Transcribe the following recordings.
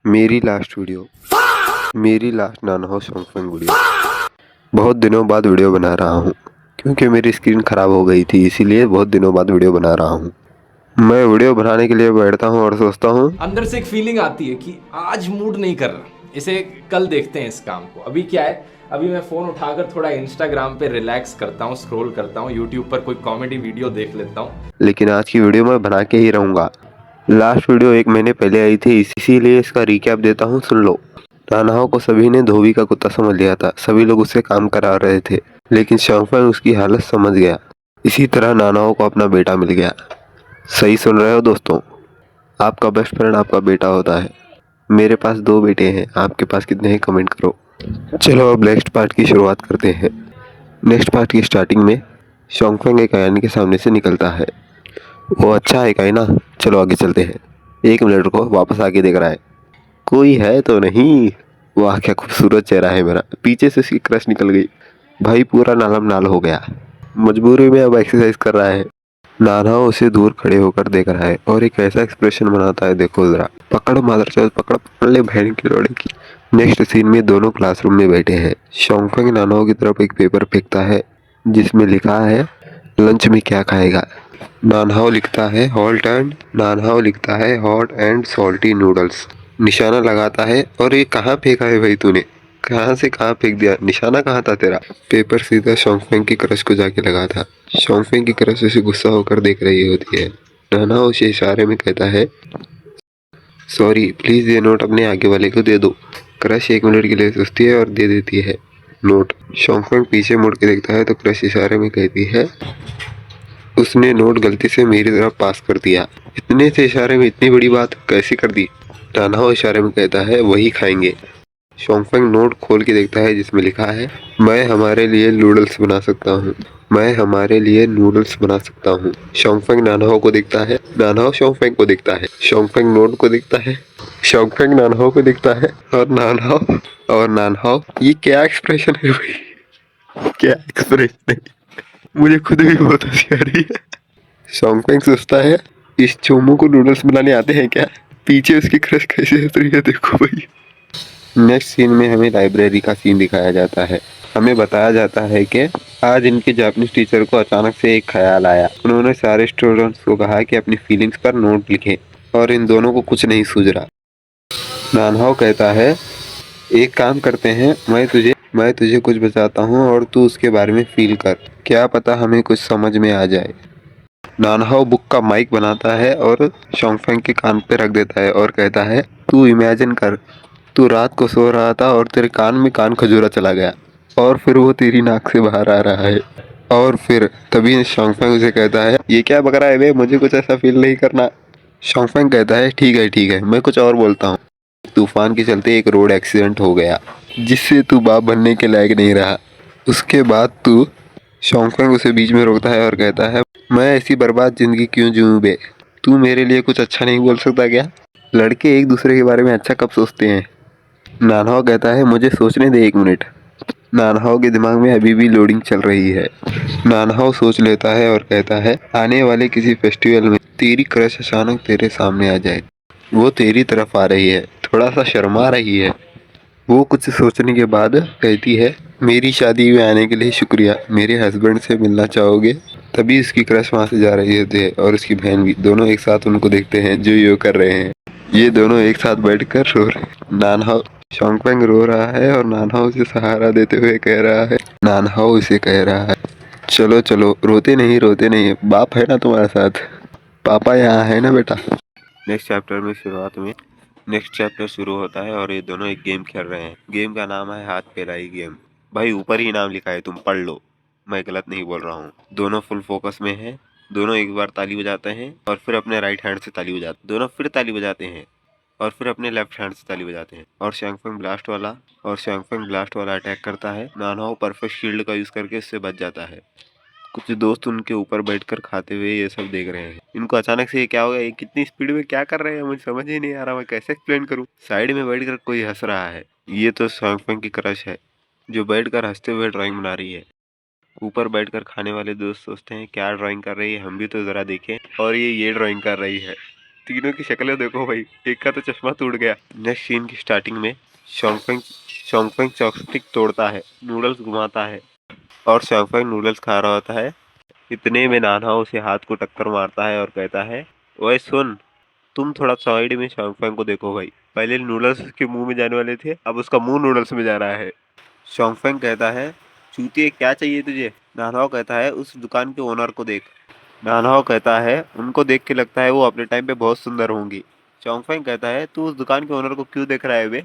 मेरी last video, मेरी last नानहाउ song video. बहुत दिनों बाद वीडियो बना रहा हूँ क्योंकि मेरी स्क्रीन ख़राब हो गई थी, इसीलिए बहुत दिनों बाद वीडियो बना रहा हूँ। मैं वीडियो बनाने के लिए बैठता हूँ और सोचता हूँ, अंदर से एक फीलिंग आती है कि आज मूड नहीं कर रहा, इसे कल देखते हैं इस काम को। अभी क्या है, अभी मैं फ़ोन उठाकर थोड़ा इंस्टाग्राम पे रिलैक्स करता हूँ, स्क्रॉल करता हूँ, यूट्यूब पर कोई कॉमेडी वीडियो देख लेता हूँ। लेकिन आज की वीडियो मैं बना के ही रहूँगा। लास्ट वीडियो 1 महीने पहले आई थी, इसीलिए इसका रिकैप देता हूँ, सुन लो। नानहाउ को सभी ने धोबी का कुत्ता समझ लिया था, सभी लोग उससे काम करा रहे थे, लेकिन शॉन्गफेंग उसकी हालत समझ गया। इसी तरह नानहाउ को अपना बेटा मिल गया। सही सुन रहे हो दोस्तों, आपका बेस्ट फ्रेंड आपका बेटा होता है। मेरे पास 2 बेटे हैं, आपके पास कितने हैं कमेंट करो। चलो अब नेक्स्ट पार्ट की शुरुआत करते हैं। नेक्स्ट पार्ट की स्टार्टिंग में शॉन्गफेंग एक आयन के सामने से निकलता है। वो अच्छा है का ना, चलो आगे चलते हैं। 1 मिनट को वापस आके देख रहा है, कोई है तो नहीं। वाह क्या खूबसूरत चेहरा है मेरा। पीछे से उसकी क्रश निकल गई। भाई पूरा नालम नाल हो गया। मजबूरी में अब एक्सरसाइज कर रहा है। नानहाउ उसे दूर खड़े होकर देख रहा है और एक ऐसा एक्सप्रेशन बनाता है, देखो जरा। पकड़ मादरचोद, पकड़ पकड़ ले बहन की लोड़े की। नेक्स्ट सीन में दोनों क्लासरूम में बैठे हैं। शॉन्गफेंग नानहाउ की तरफ एक पेपर फेंकता है जिसमें लिखा है, लंच में क्या खाएगा। नानहाउ लिखता है हॉट एंड नानहाउ लिखता है हॉट एंड सॉल्टी नूडल्स। निशाना लगाता है, और ये कहाँ फेंका है भाई तूने, कहाँ से कहाँ फेंक दिया, निशाना कहाँ था तेरा। पेपर सीधा शॉन्गफेंग की क्रश को जाके लगा था। शॉन्गफेंग की क्रश उसे गुस्सा होकर देख रही होती है। नानहाउ उसे इशारे में कहता है, सॉरी प्लीज ये नोट अपने आगे वाले को दे दो। क्रश 1 मिनट के लिए सोचती है और दे देती है नोट। शॉन्गफेंग पीछे मुड़ के देखता है तो क्रश इशारे में कहती है, उसने नोट गलती से मेरी तरफ पास कर दिया। इतने से इशारे में इतनी बड़ी बात कैसे कर दी। नानहाउ इशारे में कहता है, वही खाएंगे। शॉन्गफेंग नोट खोल के देखता है जिसमें लिखा है, मैं हमारे लिए नूडल्स बना सकता हूँ, मैं हमारे लिए नूडल्स बना सकता हूँ। शॉन्गफेंग नानहाउ को देखता है, नानहाउ शॉन्गफेंग को देखता है, शॉन्गफेंग नोट को देखता है, शॉन्गफेंग नानहाउ को देखता है, और नानहाउ ये क्या एक्सप्रेशन है भाई, क्या एक्सप्रेशन है। मुझे खुद भी बहुत हंसी आ रही है। शॉन्गफेंग सोचता है, इस चोमू को नूडल्स बनाने आते हैं क्या। पीछे उसकी क्रश कैसे हंस रही है देखो भाई। नेक्स्ट सीन में हमें लाइब्रेरी का सीन दिखाया जाता है। हमें बताया जाता है कि आज इनके जापानीज टीचर को अचानक से एक ख्याल आया। उन्होंने सारे स्टूडेंट्स को कहा कि अपनी फीलिंग्स पर नोट लिखें, और इन दोनों को कुछ नहीं सूझ रहा। नानहाउ कहता है, एक काम करते हैं, मैं तुझे कुछ बताता हूँ और तू उसके बारे में फील कर, क्या पता हमें कुछ समझ में आ जाए। नानहाउ बुक का माइक बनाता है और शॉन्गफेंग के कान पे रख देता है और कहता है, तू इमेजिन कर, तू रात को सो रहा था और तेरे कान में कान खजूरा चला गया, और फिर वो तेरी नाक से बाहर आ रहा है। और फिर तभी शॉन्गफेंग उसे कहता है, ये क्या बक रहा है बे, मुझे कुछ ऐसा फील नहीं करना। शॉन्गफेंग कहता है, ठीक है, मैं कुछ और बोलता हूँ। तूफान के चलते एक रोड एक्सीडेंट हो गया जिससे तू बाप बनने के लायक नहीं रहा। उसके बाद तू शॉन्गफेंग उसे बीच में रोकता है और कहता है, मैं ऐसी बर्बाद जिंदगी क्यों जीऊं बे, तू मेरे लिए कुछ अच्छा नहीं बोल सकता क्या। लड़के एक दूसरे के बारे में अच्छा कब सोचते हैं। नानहाउ कहता है, मुझे सोचने दे 1 मिनट। नानहाउ के दिमाग में अभी भी लोडिंग चल रही है। नानहाउ सोच लेता है और कहता है, आने वाले किसी फेस्टिवल में तेरी क्रश अचानक तेरे सामने आ जाए, वो तेरी तरफ आ रही है, थोड़ा सा शर्मा रही है। वो कुछ सोचने के बाद कहती है, मेरी शादी में आने के लिए शुक्रिया, मेरे हस्बैंड से मिलना चाहोगे। तभी उसकी क्रश वहाँ से जा रही होती है और उसकी बहन भी। दोनों एक साथ उनको देखते हैं जो यो कर रहे हैं। ये दोनों एक साथ बैठकर रो रहे हैं। नानहाउ शॉन्गफेंग रो रहा है और नानहाउ उसे सहारा देते हुए कह रहा है, नानहाउ उसे कह रहा है, चलो चलो रोते नहीं, बाप है ना तुम्हारे साथ, पापा यहाँ है ना बेटा। नेक्स्ट चैप्टर में शुरुआत में नेक्स्ट चैप्टर शुरू होता है और ये दोनों एक गेम खेल रहे हैं। गेम का नाम है हाथ फैलाई गेम। भाई ऊपर ही नाम लिखा है, तुम पढ़ लो, मैं गलत नहीं बोल रहा हूँ। दोनों फुल फोकस में हैं। दोनों एक बार ताली बजाते हैं और फिर अपने राइट हैंड से ताली बजाते, दोनों फिर ताली बजाते हैं और फिर अपने लेफ्ट हैंड से ताली बजाते हैं। और शैंगफेंग ब्लास्ट वाला अटैक करता है। नानहाउ परफेक्ट शील्ड का यूज करके उससे बच जाता है। कुछ दोस्त उनके ऊपर बैठकर खाते हुए ये सब देख रहे हैं। इनको अचानक से ये क्या हो गया, ये कितनी स्पीड में क्या कर रहे हैं, मुझे समझ ही नहीं आ रहा, मैं कैसे एक्सप्लेन करूं। साइड में बैठकर कोई हंस रहा है। ये तो शॉन्गफेंग की क्रश है जो बैठकर हंसते हुए ड्राइंग बना रही है। ऊपर बैठकर खाने वाले दोस्त सोचते हैं, क्या ड्राइंग कर रही है, हम भी तो जरा देखें। और ये ड्राइंग कर रही है। तीनों की शक्लें देखो भाई, एक का तो चश्मा टूट गया। नेक्स्ट सीन की स्टार्टिंग में शोंगफेंग चॉपस्टिक तोड़ता है, नूडल्स घुमाता है और शोंगफेंग नूडल्स खा रहा होता है। इतने में नानहाओ उसे हाथ को टक्कर मारता है और कहता है, ओए सुन, तुम थोड़ा साइड में शोंगफेंग को देखो भाई। पहले नूडल्स उसके मुंह में जाने वाले थे, अब उसका मुंह नूडल्स में जा रहा है। शोंगफेंग कहता है, चूतिए क्या चाहिए तुझे? नानहाओ कहता है, उस दुकान के ओनर को देख। नानहाओ कहता है, उनको देख के लगता है वो अपने टाइम पे बहुत सुंदर होंगी। शोंगफेंग कहता है, तू उस दुकान के ओनर को क्यों देख रहा है बे?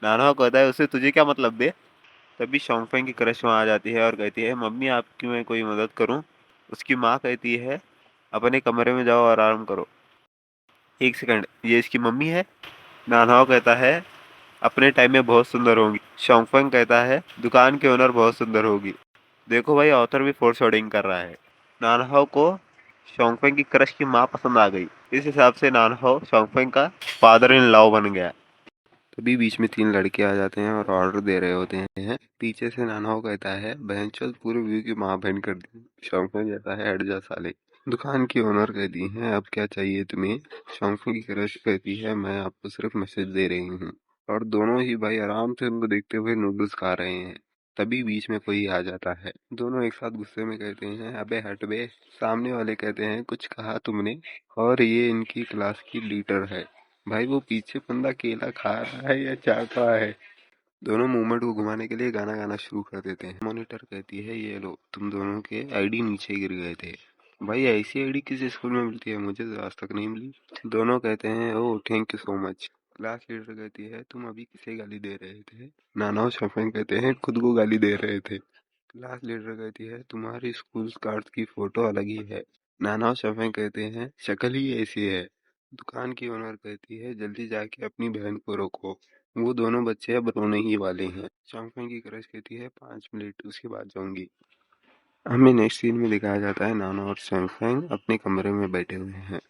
नानहाओ कहता है, उससे तुझे क्या मतलब बे? तभी शोंगफेंग की क्रश वहाँ आ जाती है और कहती है, मम्मी आपकी मैं कोई मदद करूँ? उसकी माँ कहती है, अपने कमरे में जाओ और आराम करो। एक सेकंड, ये इसकी मम्मी है? नानहाओ कहता है, अपने टाइम में बहुत सुंदर होंगी। शोंगफेंग कहता है, दुकान के ओनर बहुत सुंदर होगी। देखो भाई, ऑथर भी फोरशैडोइंग कर रहा है। नानहाओ को शोंगफेंग की क्रश की माँ पसंद आ गई। इस हिसाब से नानहाओ शोंगफेंग का फादर इन लॉ बन गया। तभी बीच में तीन लड़के आ जाते हैं और ऑर्डर दे रहे होते हैं। पीछे से नानहाओ कहता है, बहनचोद पूरे व्यू की माँ बहन कर दी। शोंगफेंग कहता है, हट जा साले। दुकान की ओनर कहती है, अब क्या चाहिए तुम्हें? शोंगफेंग की क्रश कहती है, मैं आपको सिर्फ मैसेज दे रही हूँ। और दोनों ही भाई आराम से उनको देखते हुए नूडल्स खा रहे हैं। तभी बीच में कोई आ जाता है। दोनों एक साथ गुस्से में कहते हैं, अबे हट बे। सामने वाले कहते हैं, कुछ कहा तुमने? और ये इनकी क्लास की लीडर है। भाई वो पीछे बंदा केला खा रहा है या चाट रहा है? दोनों मूवमेंट को घुमाने के लिए गाना गाना शुरू कर देते हैं। मॉनिटर कहती है, ये लो, तुम दोनों के आईडी नीचे गिर गए थे। भाई ऐसी आईडी किस स्कूल में मिलती है? मुझे तो आज तक नहीं मिली। दोनों कहते हैं, oh thank you so much. Class leader कहती है, तुम अभी किसे गाली दे रहे थे? नाना और शफेंग कहते हैं, खुद को गाली दे रहे थे। क्लास लीडर कहती है, तुम्हारी स्कूल कार्ड की फोटो अलग ही है। नाना और शफेंग कहते हैं, शक्ल ही ऐसी है। दुकान की ओनर कहती है, जल्दी जाके अपनी बहन को रोको, वो दोनों बच्चे अब रोने ही वाले हैं। शोंगफेंग की क्रश कहती है, 5 मिनट, उसके बाद जाऊंगी। हमें नेक्स्ट सीन में दिखाया जाता है, नाना और शोंगफेंग अपने कमरे में बैठे हुए हैं।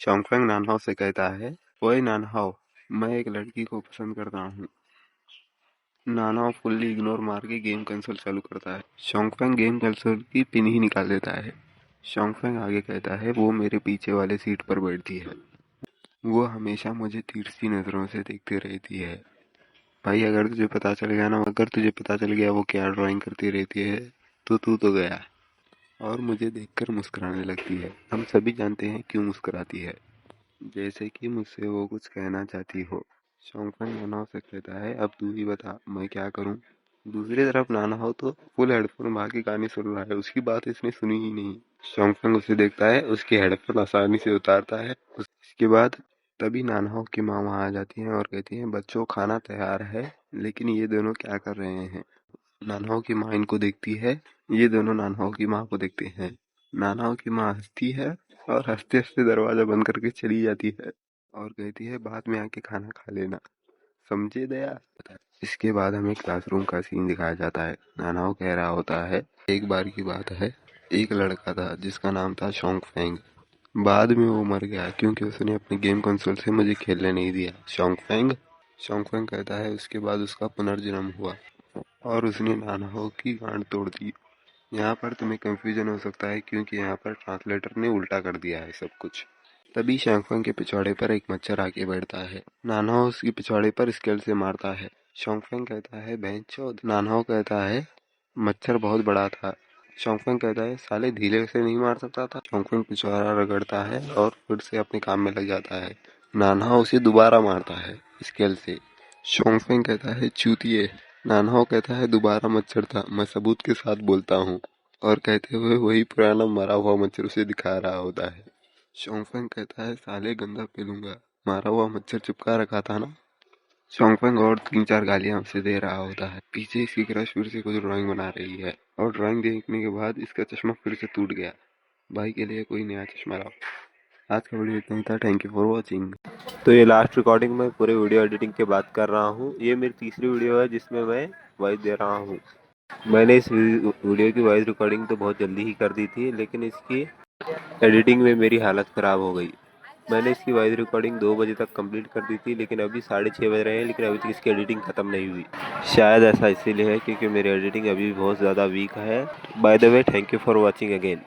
शोंगफेंग नानहाओ से कहता है, ओए नानहाओ, मैं एक लड़की को पसंद करता हूँ। नानहाओ फुल्ली इग्नोर मार के गेम कंसोल चालू करता है। शोंगफेंग गेम कंसोल की पिन ही निकाल देता है। शोंगफेंग आगे कहता है, वो मेरे पीछे वाले सीट पर बैठती है। वो हमेशा मुझे तिरछी नजरों से देखती रहती है। भाई अगर तुझे पता चल गया ना, अगर तुझे पता चल गया वो क्या ड्राइंग करती रहती है, तो तू तो गया। और मुझे देखकर मुस्कुराने लगती है। हम सभी जानते हैं क्यों मुस्कुराती है, जैसे कि मुझसे वो कुछ कहना चाहती हो। शोंगफेंग नानाओ से कहता है, अब तू ही बता मैं क्या करूं? दूसरी तरफ नानाओ तो फुल हेडफोन मार के गाने सुन रहा है, उसकी बात इसने सुनी ही नहीं। शोंगफेंग उसे देखता है, उसके हेडफोन आसानी से उतारता है। इसके बाद तभी नानहाओ की माँ वहाँ आ जाती है और कहती है, बच्चों खाना तैयार है। लेकिन ये दोनों क्या कर रहे हैं? नानहाओ की माँ इनको देखती है। ये दोनों नानहाओ की माँ को देखते हैं। नानहाओ की माँ हंसती है और हंसते हंसते दरवाजा बंद करके चली जाती है और कहती है, बाद में आके खाना खा लेना, समझे दया? इसके बाद हमें क्लासरूम का सीन दिखाया जाता है। नानहाओ कह रहा होता है, एक बार की बात है, एक लड़का था जिसका नाम था शोंगफेंग। बाद में वो मर गया क्योंकि उसने अपने गेम कंसोल से मुझे खेलने नहीं दिया। शोंगफेंग शोंगफेंग कहता है, उसके बाद उसका पुनर्जन्म हुआ और उसने नानहाओ की गांड तोड़ दी। यहाँ पर तुम्हें कंफ्यूजन हो सकता है क्योंकि यहाँ पर ट्रांसलेटर ने उल्टा कर दिया है सब कुछ। तभी शोंगफेंग के पिछवाड़े पर एक मच्छर आके बैठता है। नानहाओ उसके पिछवाड़े पर स्केल से मारता है। शोंगफेंग कहता है, बहनचोद। नानहाओ कहता है, मच्छर बहुत बड़ा था। शोंगफेंग कहता है, साले धीरे से नहीं मार सकता था? शोंगफेंग पिछवाड़ा रगड़ता है और फिर से अपने काम में लग जाता है। नानहाओ उसे दोबारा मारता है स्केल से। शोंगफेंग कहता है, चूतिए। नानहाओ कहता है, दोबारा मच्छर था, मैं सबूत के साथ बोलता हूँ। और कहते हुए वही पुराना मरा हुआ मच्छर उसे दिखा रहा होता है। शोंगफेंग कहता है, साले गंदा पेलूंगा, मारा हुआ मच्छर चिपका रखा था ना? शोंगफेंग और 3-4 गालियां उसे दे रहा होता है। पीछे इसकी क्रश फिर से कुछ ड्राइंग बना रही है और ड्राइंग देखने के बाद इसका चश्मा फिर से टूट गया। भाई के लिए कोई नया चश्मा लाओ। आज का वीडियो इतना ही था। Thank you for watching. तो ये लास्ट रिकॉर्डिंग मैं पूरे वीडियो एडिटिंग के बाद कर रहा हूँ। ये मेरी तीसरी वीडियो है जिसमें मैं वॉइस दे रहा हूँ। मैंने इस वीडियो की वॉइस रिकॉर्डिंग तो बहुत जल्दी ही कर दी थी, लेकिन इसकी एडिटिंग में मेरी हालत ख़राब हो गई। मैंने इसकी वॉइस रिकॉर्डिंग 2 बजे तक कंप्लीट कर दी थी, लेकिन अभी 6:30 बज रहे हैं, लेकिन अभी तक इसकी एडिटिंग ख़त्म नहीं हुई। शायद ऐसा इसीलिए है क्योंकि मेरी एडिटिंग अभी भी बहुत ज़्यादा वीक है। By the way, thank you for watching again.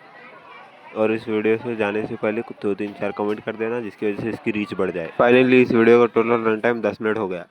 और इस वीडियो से जाने से पहले 2-3-4 कमेंट कर देना, जिसकी वजह से इसकी रीच बढ़ जाए। फाइनली इस वीडियो का टोटल रन टाइम 10 मिनट हो गया।